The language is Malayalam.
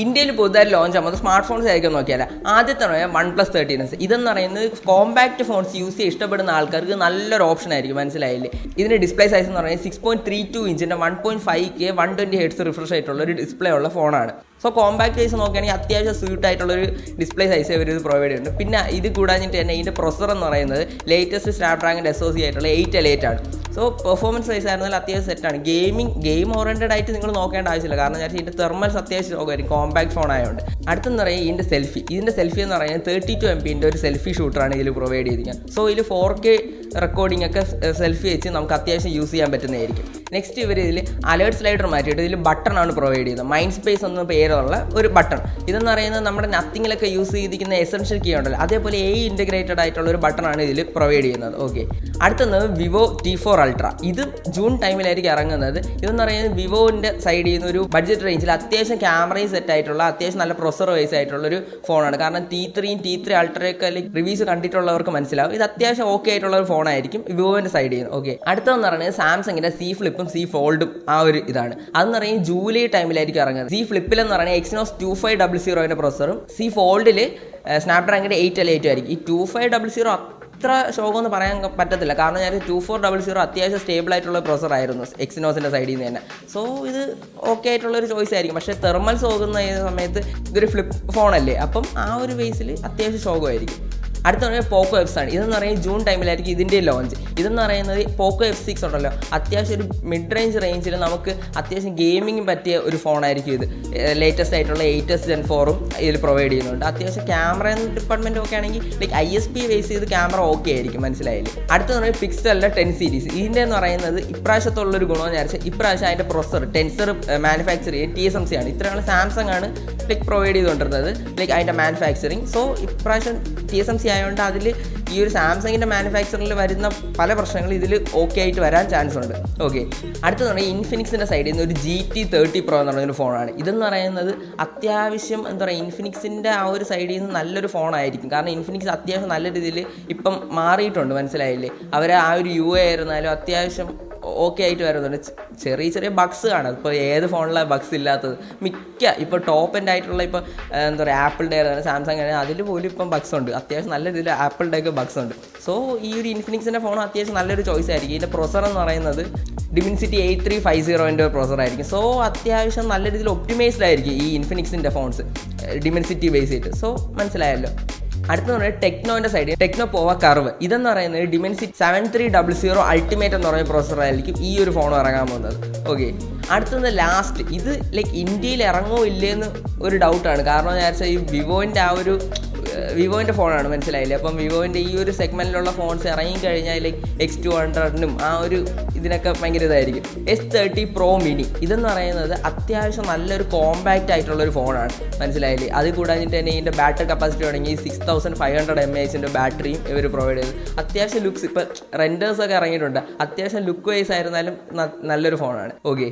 ഇന്ത്യയിൽ പുതുതായി ലോഞ്ച് ആകുമ്പോൾ സ്മാർട്ട് ഫോൺസ് ആയിരിക്കും നോക്കിയാൽ ആദ്യത്തെ OnePlus 13 ഇതെന്ന് പറയുന്നത് കോമ്പാക്ട് ഫോൺസ് യൂസ് ചെയ്യാൻ ഇഷ്ടപ്പെടുന്ന ആൾക്കാർക്ക് നല്ലൊരു ഓപ്ഷൻ ആയിരിക്കും, മനസ്സിലായില്ലേ. ഇതിൻ്റെ ഡിസ്പ്ലേ സൈസ് എന്ന് പറയുന്നത് 6.32 ഇഞ്ചിൻ്റെ 1.5K 120 Hz റിഫ്രഷ് ആയിട്ടുള്ള ഒരു ഡിസ്പ്ലേ ഉള്ള ഫോണാണ്. സോ കോമ്പാക്ട് സൈസ് നോക്കുകയാണെങ്കിൽ അത്യാവശ്യം സ്യൂട്ട് ആയിട്ടുള്ളൊരു ഡിസ്പ്ലേ സൈസ് ഇവർ ഇത് പ്രൊവൈഡ് ചെയ്യുന്നുണ്ട്. പിന്നെ ഇത് കൂടാഞ്ഞിട്ട് തന്നെ ഇതിൻ്റെ പ്രൊസസ്സർ എന്ന് പറയുന്നത് ലേറ്റസ്റ്റ് സ്നാപ്ഡ്രാഗൺ SoC ആയിട്ടുള്ള 8L8 ആണ്. സോ പെർഫോമൻസ് വൈസ് ആയിരുന്നാൽ അത്യാവശ്യം സെറ്റാണ്. ഗെയിം ഓറിയൻറ്റഡ് ആയിട്ട് നിങ്ങൾ നോക്കേണ്ട ആവശ്യമില്ല, കാരണം ഞാൻ ഇതിൻ്റെ തെർമൽസ് അത്യാവശ്യം നോക്കുമായിരിക്കും കോമ്പാക്ട് ഫോൺ ആയതുകൊണ്ട്. അടുത്തെന്ന് പറയുന്നത് ഇതിൻ്റെ സെൽഫി എന്ന് പറയുന്നത് 32 MB ഒരു സെൽഫി ഷൂട്ടറാണ് ഇതിൽ പ്രൊവൈഡ് ചെയ്തിരിക്കുന്നത്. സോ ഇതിൽ 4K റെക്കോർഡിംഗ് ഒക്കെ സെൽഫി വെച്ച് നമുക്ക് അത്യാവശ്യം യൂസ് ചെയ്യാൻ പറ്റുന്നതായിരിക്കും. നെക്സ്റ്റ് ഇവർ ഇതിൽ അലേർട്ട് സ്ലൈഡർ മാറ്റിയിട്ട് ഇതിൽ ബട്ടണാണ് പ്രൊവൈഡ് ചെയ്യുന്നത്. മൈൻഡ് സ്പേസ് എന്ന പേരുള്ള ഒരു ബട്ടൺ. ഇതെന്ന് പറയുന്നത് നമ്മുടെ നത്തിങ്ങിലൊക്കെ യൂസ് ചെയ്തിരിക്കുന്ന എസെൻഷ്യൽ കീ ഉണ്ടല്ലോ, അതേപോലെ ഇൻറ്റഗ്രേറ്റഡ് ആയിട്ടുള്ള ഒരു ബട്ടണാണ് ഇതിൽ പ്രൊവൈഡ് ചെയ്യുന്നത്. ഓക്കെ, അടുത്തത് വിവോ T4 Ultra. ഇത് ജൂൺ ടൈമിലായിരിക്കും ഇറങ്ങുന്നത്. ഇതെന്ന് പറയുന്നത് വിവോൻ്റെ സൈഡിൽ നിന്ന് ഒരു ബഡ്ജറ്റ് റേഞ്ചിൽ അത്യാവശ്യം ക്യാമറയും സെറ്റ് ആയിട്ടുള്ള അത്യാവശ്യം നല്ല പ്രൊസസർ വൈസ് ആയിട്ടുള്ളൊരു ഫോണാണ്. കാരണം T3 Ultrയൊക്കെ റിവ്യൂസ് കണ്ടിട്ടുള്ളവർക്ക് മനസ്സിലാവും ഇത് അത്യാവശ്യം ഓക്കെ ആയിട്ടുള്ള ഒരു ഫോണായിരിക്കും വിവോൻ്റെ സൈഡിൽ നിന്ന്. ഓക്കെ, അടുത്തതെന്ന് പറയുന്നത് സാംസങ്ങിൻ്റെ C Flipഉം C Foldഉം ആ ഒരു ഇതാണ്. അതെന്ന് പറയുന്നത് ജൂലൈ ടൈമിലായിരിക്കും ഇറങ്ങുന്നത്. C Flipലെന്ന് പറയുന്നത് Exynos 2500 പ്രൊസസറും C Foldൽ സ്നാപ്ഡ്രാഗണിൻ്റെ 8L8 ആയിരിക്കും. ഈ 2500 അത്ര ശോകമെന്ന് പറയാൻ പറ്റത്തില്ല, കാരണം ഞാൻ 2400 അത്യാവശ്യം സ്റ്റേബിൾ ആയിട്ടുള്ള പ്രൊസസർ ആയിരുന്നു എക്സിനോസിൻ്റെ സൈഡിൽ നിന്ന് തന്നെ. സോ ഇത് ഓക്കെ ആയിട്ടുള്ളൊരു ചോയ്സ് ആയിരിക്കും. പക്ഷേ തെർമൽസ് പോകുന്ന സമയത്ത് ഇതൊരു ഫ്ലിപ്പ് ഫോണല്ലേ, അപ്പം ആ ഒരു ബേസിൽ അത്യാവശ്യം ശോകമായിരിക്കും. അടുത്ത പറയുന്നത് പോക്കോ F6 ആണ്. ഇതെന്ന് പറയുന്നത് ജൂൺ ടൈമിലായിരിക്കും ഇതിൻ്റെ ലോഞ്ച്. ഇതെന്ന് പറയുന്നത് പോക്കോ F6 ഉണ്ടല്ലോ, അത്യാവശ്യം ഒരു മിഡ് റേഞ്ചിൽ നമുക്ക് അത്യാവശ്യം ഗെയിമിംഗ് പറ്റിയ ഒരു ഫോണായിരിക്കും ഇത്. ലേറ്റസ്റ്റ് ആയിട്ടുള്ള 8S Gen 4ഉം ഇതിൽ പ്രൊവൈഡ് ചെയ്യുന്നുണ്ട്. അത്യാവശ്യം ക്യാമറ ഡിപ്പാർട്ട്മെൻറ്റ് ഒക്കെ ആണെങ്കിൽ ലൈക്ക് ISP ബേസ് ചെയ്ത് ക്യാമറ ഓക്കെ ആയിരിക്കും, മനസ്സിലായില്ലേ. അടുത്തെന്ന് പറയുന്നത് പിക്സലിൻ്റെ 10 സീരീസ്. ഇതിൻ്റെ എന്ന് പറയുന്നത് ഇപ്രാവശ്യത്തുള്ളൊരു ഗുണമെന്ന് വിചാരിച്ചാൽ ഇപ്രാവശ്യം അതിൻ്റെ പ്രൊസസർ ടെൻസർ മാനുഫാക്ചർ ചെയ്യുക TSMC ആണ്. ഇത്രയുള്ള സാംസങ് ആണ് ലൈക്ക് പ്രൊവൈഡ് ചെയ്തുകൊണ്ടിരുന്നത് ലൈക്ക് അതിൻ്റെ മാനുഫാക്ചറിങ്. സോ ഇപ്രാവശ്യം TSMC ആയതുകൊണ്ട് അതിൽ ഈ ഒരു സാംസങ്ങിൻ്റെ മാനുഫാക്ചറിൽ വരുന്ന പല പ്രശ്നങ്ങളും ഇതിൽ ഓക്കെ ആയിട്ട് വരാൻ ചാൻസ് ഉണ്ട്. ഓക്കെ, അടുത്തത് പറഞ്ഞാൽ ഇൻഫിനിക്സിൻ്റെ സൈഡിൽ നിന്ന് ഒരു GT30 Pro എന്ന് പറയുന്നൊരു ഫോണാണ്. ഇതെന്ന് പറയുന്നത് അത്യാവശ്യം എന്താ പറയുക ഇൻഫിനിക്സിൻ്റെ ആ ഒരു സൈഡിൽ നിന്ന് നല്ലൊരു ഫോണായിരിക്കും. കാരണം ഇൻഫിനിക്സ് അത്യാവശ്യം നല്ല രീതിയിൽ ഇപ്പം മാറിയിട്ടുണ്ട്, മനസ്സിലായില്ലേ. അവർ ആ ഒരു UI ആയിരുന്നാലും അത്യാവശ്യം ഓക്കെ ആയിട്ട് വരുന്നുണ്ട്. ചെറിയ ബഗ്സ് കാണാം. ഇപ്പോൾ ഏത് ഫോണിലാണ് ബഗ്സ് ഇല്ലാത്തത്? ഇപ്പോൾ ടോപ്പ് എൻഡ് ആയിട്ടുള്ള ഇപ്പോൾ എന്താ പറയുക ആപ്പിളിൻ്റെ സാംസങ് അതിൽ പോലും ഇപ്പം ബഗ്സ് ഉണ്ട്. അത്യാവശ്യം നല്ല രീതിയിൽ ആപ്പിളിൻ്റെ ഒക്കെ ബഗ്സ് ഉണ്ട്. സോ ഈ ഒരു ഇൻഫിനിക്സിൻ്റെ ഫോൺ അത്യാവശ്യം നല്ലൊരു ചോയ്സ് ആയിരിക്കും. ഇതിൻ്റെ പ്രൊസസർ എന്ന് പറയുന്നത് Dimensity 8350 പ്രൊസസർ ആയിരിക്കും. സോ അത്യാവശ്യം നല്ല രീതിയിൽ ഒപ്റ്റിമൈസ്ഡ് ആയിരിക്കും ഈ ഇൻഫിനിക്സിൻ്റെ ഫോൺസ് ഡിമെൻസിറ്റി ബേസ് ചെയ്തിട്ട്. സോ മനസ്സിലായല്ലോ. അടുത്തെന്ന് പറയുന്നത് ടെക്നോൻ്റെ സൈഡ് ടെക്നോ പോവ കർവ്. ഇതെന്ന് പറയുന്നത് Dimensity 7300 അൾട്ടിമേറ്റ് എന്ന് പറയുന്ന പ്രൊസസ്സറായിരിക്കും ഈ ഒരു ഫോൺ ഇറങ്ങാൻ പോകുന്നത്. ഓക്കെ, അടുത്തത് ലാസ്റ്റ്. ഇത് ലൈക്ക് ഇന്ത്യയിൽ ഇറങ്ങോ ഇല്ലേന്ന് ഒരു ഡൗട്ടാണ്. കാരണം ഞാൻ വെച്ചാൽ ഈ വിവോൻ്റെ ഫോണാണ്, മനസ്സിലായില്ലേ. അപ്പം വിവോൻ്റെ ഈ ഒരു സെഗ്മെൻറ്റിലുള്ള ഫോൺസ് ഇറങ്ങിക്കഴിഞ്ഞാൽ ലൈക്ക് X200നും ആ ഒരു ഇതിനൊക്കെ ഭയങ്കര ഇതായിരിക്കും. S30 Pro Mini ഇതെന്ന് പറയുന്നത് അത്യാവശ്യം നല്ലൊരു കോമ്പാക്റ്റ് ആയിട്ടുള്ളൊരു ഫോണാണ്, മനസ്സിലായില്ലേ. അത് കൂടാഞ്ഞിട്ട് തന്നെ ഇതിൻ്റെ ബാറ്ററി കപ്പാസിറ്റി ആണെങ്കിൽ 6500 mAh ബാറ്ററിയും ഇവർ പ്രൊവൈഡ് ചെയ്തു. അത്യാവശ്യം ലുക്സ് ഇപ്പോൾ റെൻഡേഴ്സൊക്കെ ഇറങ്ങിയിട്ടുണ്ട്. അത്യാവശ്യം ലുക്ക് വൈസ് ആയിരുന്നാലും നല്ലൊരു ഫോണാണ്. ഓക്കെ.